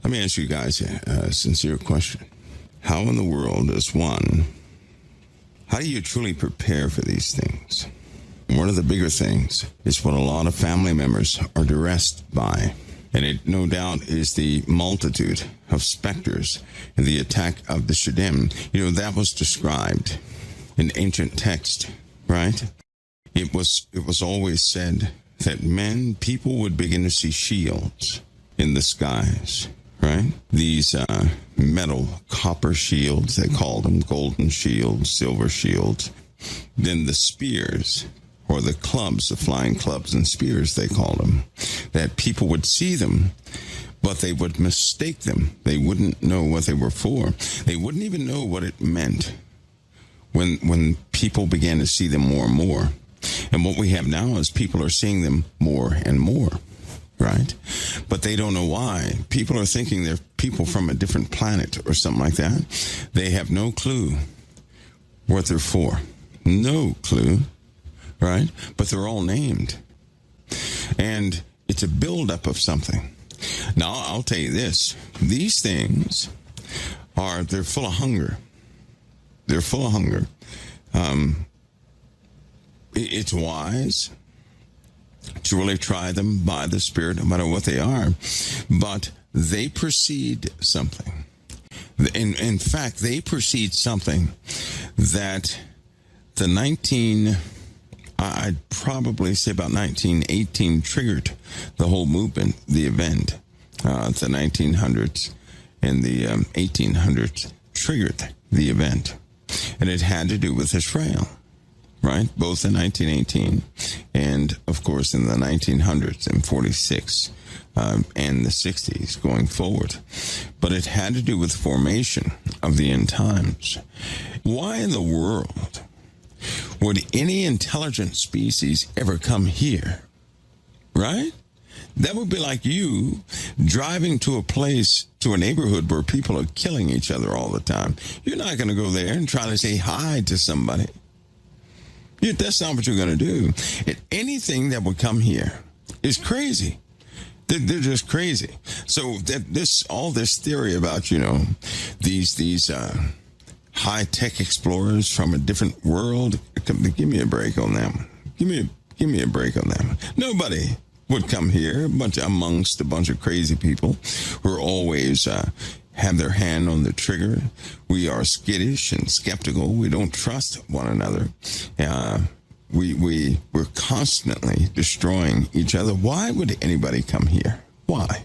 Let me ask you guys a sincere question. How in the world how do you truly prepare for these things? One of the bigger things is what a lot of family members are duressed by. And it no doubt is the multitude of specters in the attack of the Shaddim. That was described in ancient text, right? It was always said that people would begin to see shields in the skies, right? These metal, copper shields, they called them, golden shields, silver shields. Then the spears, or the clubs, the flying clubs and spears, they called them, that people would see them, but they would mistake them. They wouldn't know what they were for. They wouldn't even know what it meant when people began to see them more and more. And what we have now is people are seeing them more and more, right? But they don't know why. People are thinking they're people from a different planet or something like that. They have no clue what they're for. No clue, right? But they're all named. And it's a buildup of something. Now, I'll tell you this. These things they're full of hunger. They're full of hunger. It's wise to really try them by the Spirit, no matter what they are. But they precede something. In fact, they precede something that I'd probably say about 1918 triggered the whole movement, the event. The 1900s and the 1800s triggered the event. And it had to do with Israel, right? Both in 1918 and, of course, in the 1900s and 46 and the 60s going forward. But it had to do with the formation of the end times. Why in the world would any intelligent species ever come here, right? That would be like you driving to a neighborhood where people are killing each other all the time. You're not going to go there and try to say hi to somebody. That's not what you're going to do. Anything that would come here is crazy. They're just crazy. So all this theory about, these high-tech explorers from a different world, give me a break on that one. Give me a break on that one. Nobody would come here amongst a bunch of crazy people who are always have their hand on the trigger. We are skittish and skeptical. We don't trust one another. We're constantly destroying each other. Why would anybody come here? Why?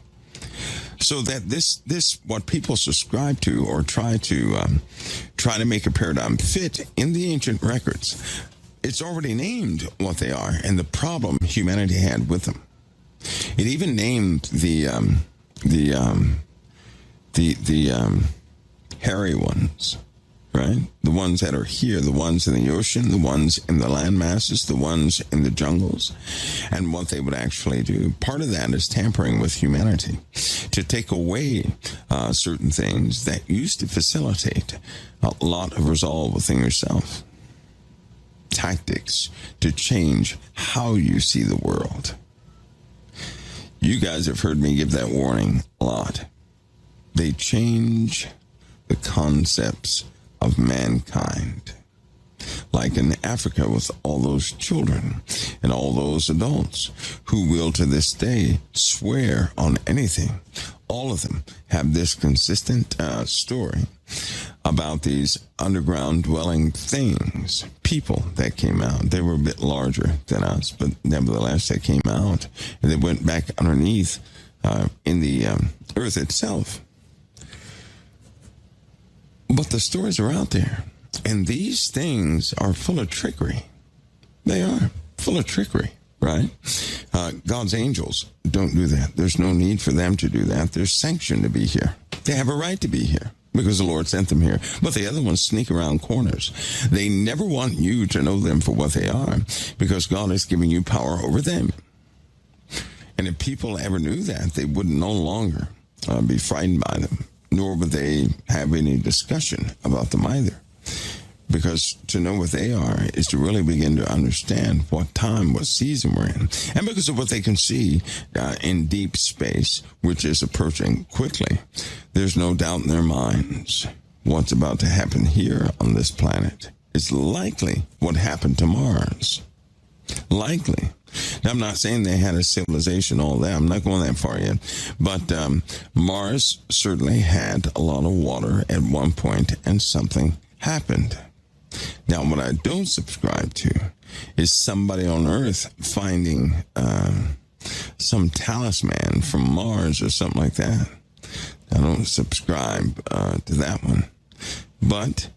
So that this what people subscribe to or try to make a paradigm fit in the ancient records, it's already named what they are and the problem humanity had with them. It even named the hairy ones, right? The ones that are here, the ones in the ocean, the ones in the land masses, the ones in the jungles, and what they would actually do. Part of that is tampering with humanity to take away certain things that used to facilitate a lot of resolve within yourself. Tactics to change how you see the world. You guys have heard me give that warning a lot. They change the concepts of mankind. Like in Africa with all those children and all those adults who will to this day swear on anything. All of them have this consistent story about these underground dwelling things, people that came out. They were a bit larger than us, but nevertheless they came out and they went back underneath in the earth itself. But the stories are out there. And these things are full of trickery. They are full of trickery, right? God's angels don't do that. There's no need for them to do that. They're sanctioned to be here. They have a right to be here because the Lord sent them here. But the other ones sneak around corners. They never want you to know them for what they are because God is giving you power over them. And if people ever knew that, they would no longer be frightened by them, nor would they have any discussion about them either. Because to know what they are is to really begin to understand what time, what season we're in. And because of what they can see in deep space, which is approaching quickly, there's no doubt in their minds what's about to happen here on this planet. It's likely what happened to Mars. Likely. Now, I'm not saying they had a civilization, all that. I'm not going that far yet. But Mars certainly had a lot of water at one point, and something happened. Now, what I don't subscribe to is somebody on Earth finding some talisman from Mars or something like that. I don't subscribe to that one. But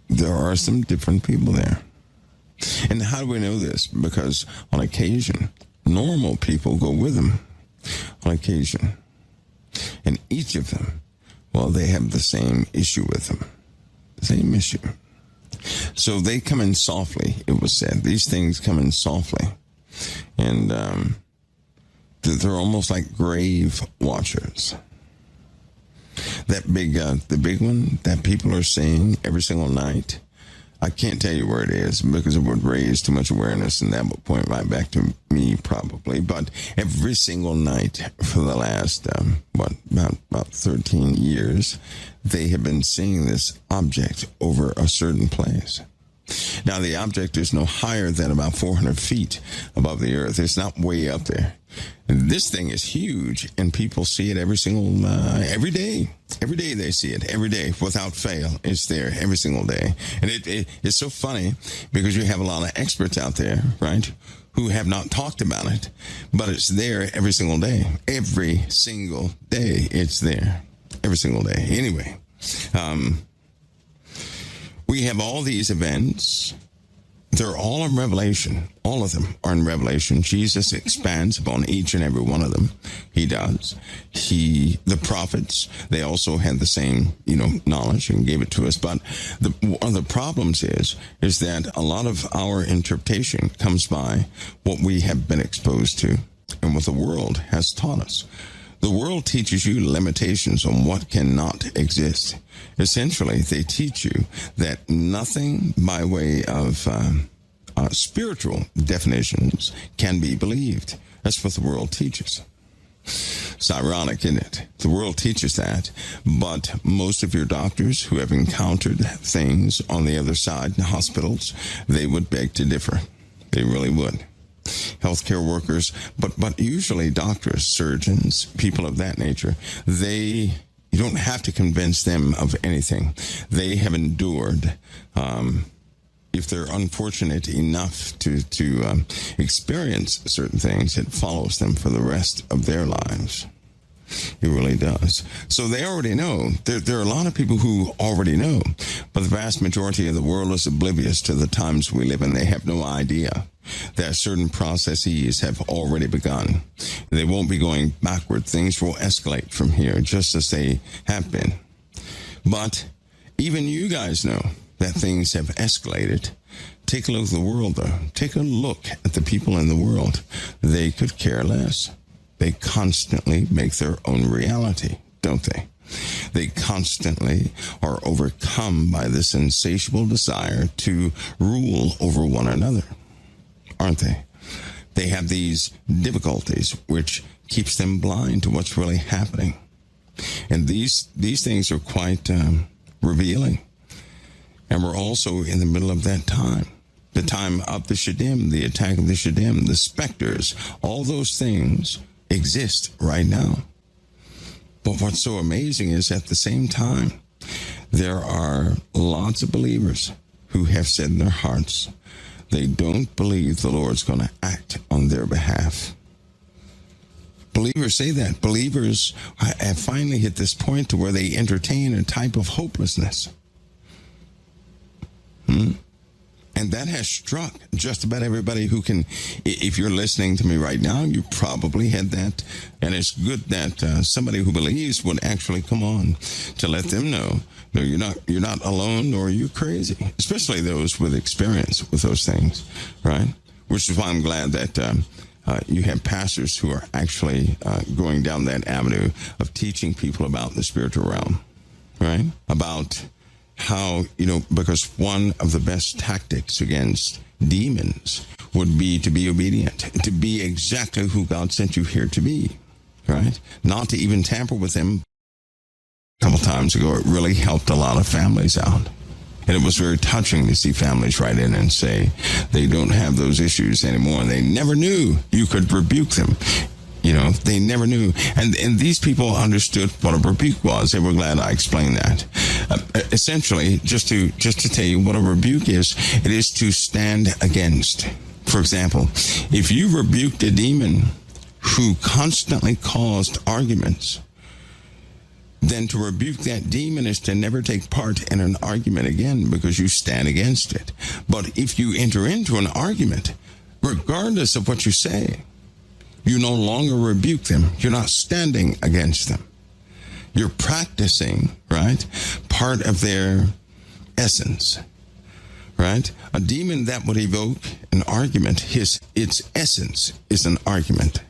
there are some different people there. And how do we know this? Because on occasion, normal people go with them on occasion. And each of them, well, they have the same issue with them. The same issue. So they come in softly, it was said. These things come in softly. And they're almost like grave watchers. That the big one that people are seeing every single night, I can't tell you where it is because it would raise too much awareness, and that would point right back to me probably. But every single night for the last, about 13 years, they have been seeing this object over a certain place. Now, the object is no higher than about 400 feet above the earth. It's not way up there. And this thing is huge, and people see it every day. Every day they see it, every day, without fail. It's there every single day. And it's so funny because you have a lot of experts out there, right, who have not talked about it, but it's there every single day. Every single day it's there. Every single day. Anyway, we have all these events. They're all in Revelation. All of them are in Revelation. Jesus expands upon each and every one of them. He does. The prophets, they also had the same, knowledge and gave it to us. But one of the problems is that a lot of our interpretation comes by what we have been exposed to and what the world has taught us. The world teaches you limitations on what cannot exist. Essentially, they teach you that nothing by way of spiritual definitions can be believed. That's what the world teaches. It's ironic, isn't it? The world teaches that, but most of your doctors who have encountered things on the other side in hospitals, they would beg to differ. They really would. Healthcare workers, but usually doctors, surgeons, people of that nature, you don't have to convince them of anything. They have endured, if they're unfortunate enough to experience certain things, it follows them for the rest of their lives. It really does. So they already know. There are a lot of people who already know, but the vast majority of the world is oblivious to the times we live in. They have no idea that certain processes have already begun. They won't be going backward. Things will escalate from here, just as they have been. But even you guys know that things have escalated. Take a look at the world, though. Take a look at the people in the world. They could care less. They constantly make their own reality, don't they? They constantly are overcome by this insatiable desire to rule over one another, aren't they? They have these difficulties which keeps them blind to what's really happening. And these things are quite revealing. And we're also in the middle of that time. The time of the Shaddim, the attack of the Shaddim, the specters, all those things exist right now. But what's so amazing is at the same time, there are lots of believers who have said in their hearts, they don't believe the Lord's going to act on their behalf. Believers say that. Believers have finally hit this point to where they entertain a type of hopelessness. And that has struck just about everybody who can. If you're listening to me right now, you probably had that. And it's good that somebody who believes would actually come on to let them know, no, you're not alone, nor are you crazy. Especially those with experience with those things, right? Which is why I'm glad that you have pastors who are actually going down that avenue of teaching people about the spiritual realm, right? About how, because one of the best tactics against demons would be to be obedient, to be exactly who God sent you here to be, right? Not to even tamper with them. A couple times ago, it really helped a lot of families out. And it was very touching to see families write in and say they don't have those issues anymore. And they never knew you could rebuke them. They never knew. And these people understood what a rebuke was. They were glad I explained that. Essentially, just to tell you what a rebuke is, it is to stand against. For example, if you rebuked a demon who constantly caused arguments, then to rebuke that demon is to never take part in an argument again because you stand against it. But if you enter into an argument, regardless of what you say, you no longer rebuke them. You're not standing against them. You're practicing, right? Part of their essence, right? A demon that would evoke an argument, its essence is an argument.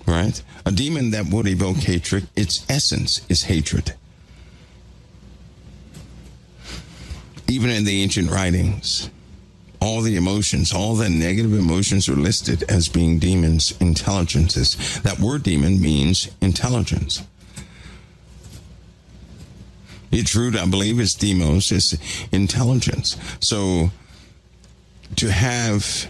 Right? A demon that would evoke hatred, its essence is hatred. Even in the ancient writings, all the emotions, all the negative emotions are listed as being demons' intelligences. That word demon means intelligence. Its root, I believe, is demos, is intelligence. So to have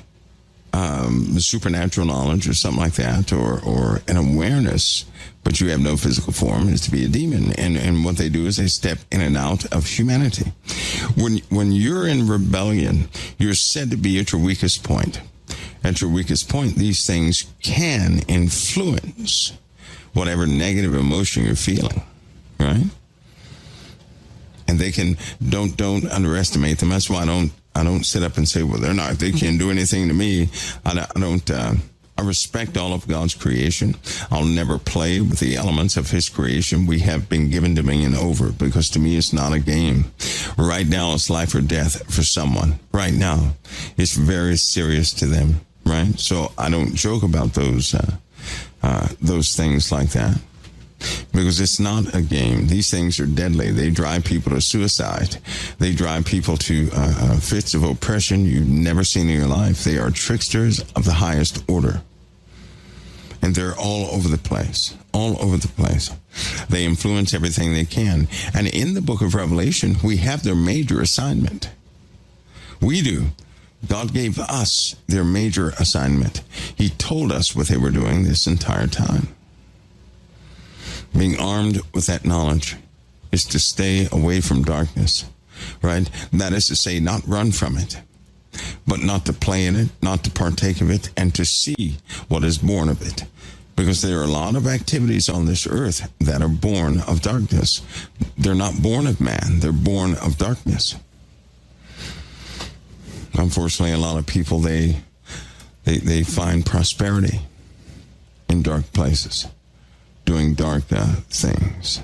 supernatural knowledge or something like that, or an awareness, but you have no physical form, is to be a demon. And what they do is they step in and out of humanity. When you're in rebellion, you're said to be at your weakest point. At your weakest point, these things can influence whatever negative emotion you're feeling, right? And they can, don't underestimate them. That's why I don't sit up and say, well, they can't do anything to me. I respect all of God's creation. I'll never play with the elements of his creation. We have been given dominion over, because to me, it's not a game. Right now, it's life or death for someone. Right now, it's very serious to them, right? So I don't joke about those things like that, because it's not a game. These things are deadly. They drive people to suicide. They drive people to fits of oppression you've never seen in your life. They are tricksters of the highest order. And they're all over the place. All over the place. They influence everything they can. And in the book of Revelation, we have their major assignment. We do. God gave us their major assignment. He told us what they were doing this entire time. Being armed with that knowledge is to stay away from darkness, right? That is to say, not run from it, but not to play in it, not to partake of it, and to see what is born of it. Because there are a lot of activities on this earth that are born of darkness. They're not born of man, they're born of darkness. Unfortunately, a lot of people, they find prosperity in dark places, doing dark things.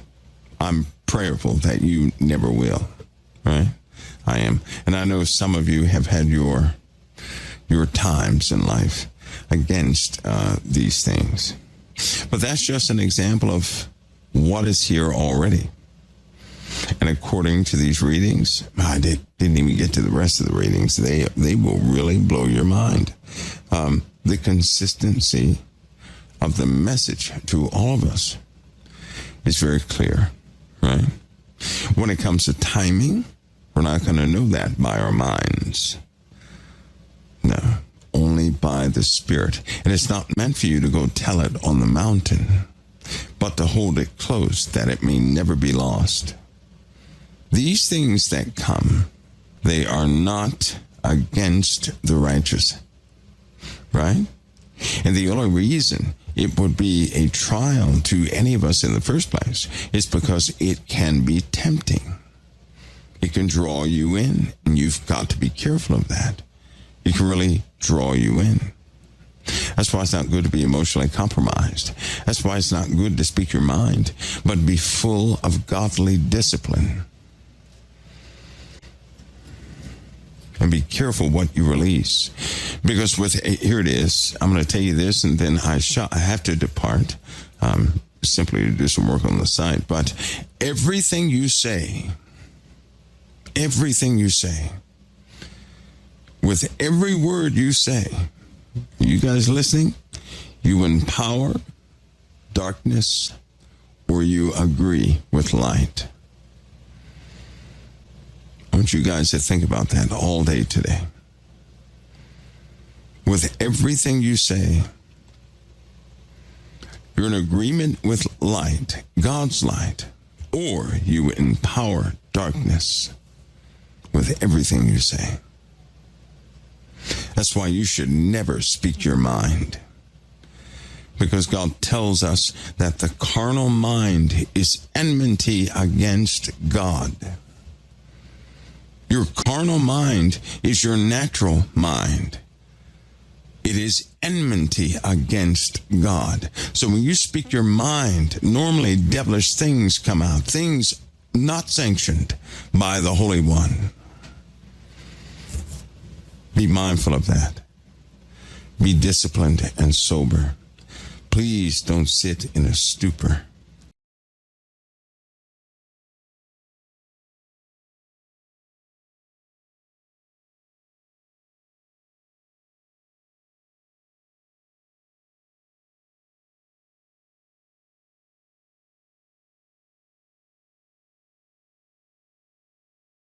I'm prayerful that you never will, right? I am. And I know some of you have had your times in life against these things. But that's just an example of what is here already. And according to these readings, I didn't even get to the rest of the readings. They will really blow your mind. The consistency of the message to all of us is very clear, right? When it comes to timing, we're not going to know that by our minds. No, only by the Spirit. And it's not meant for you to go tell it on the mountain, but to hold it close that it may never be lost. These things that come, they are not against the righteous, right? And the only reason it would be a trial to any of us in the first place is because it can be tempting. It can draw you in, and you've got to be careful of that. It can really draw you in. That's why it's not good to be emotionally compromised. That's why it's not good to speak your mind, but be full of godly discipline. And be careful what you release. Because here it is, I'm going to tell you this, and then I have to depart, simply to do some work on the site. But everything you say everything you say, with every word you say, you guys listening, you empower darkness or you agree with light. I want you guys to think about that all day today. With everything you say, you're in agreement with light, God's light, or you empower darkness with everything you say. That's why you should never speak your mind. Because God tells us that the carnal mind is enmity against God. Your carnal mind is your natural mind. It is enmity against God. So when you speak your mind, normally devilish things come out, things not sanctioned by the Holy One. Be mindful of that. Be disciplined and sober. Please don't sit in a stupor.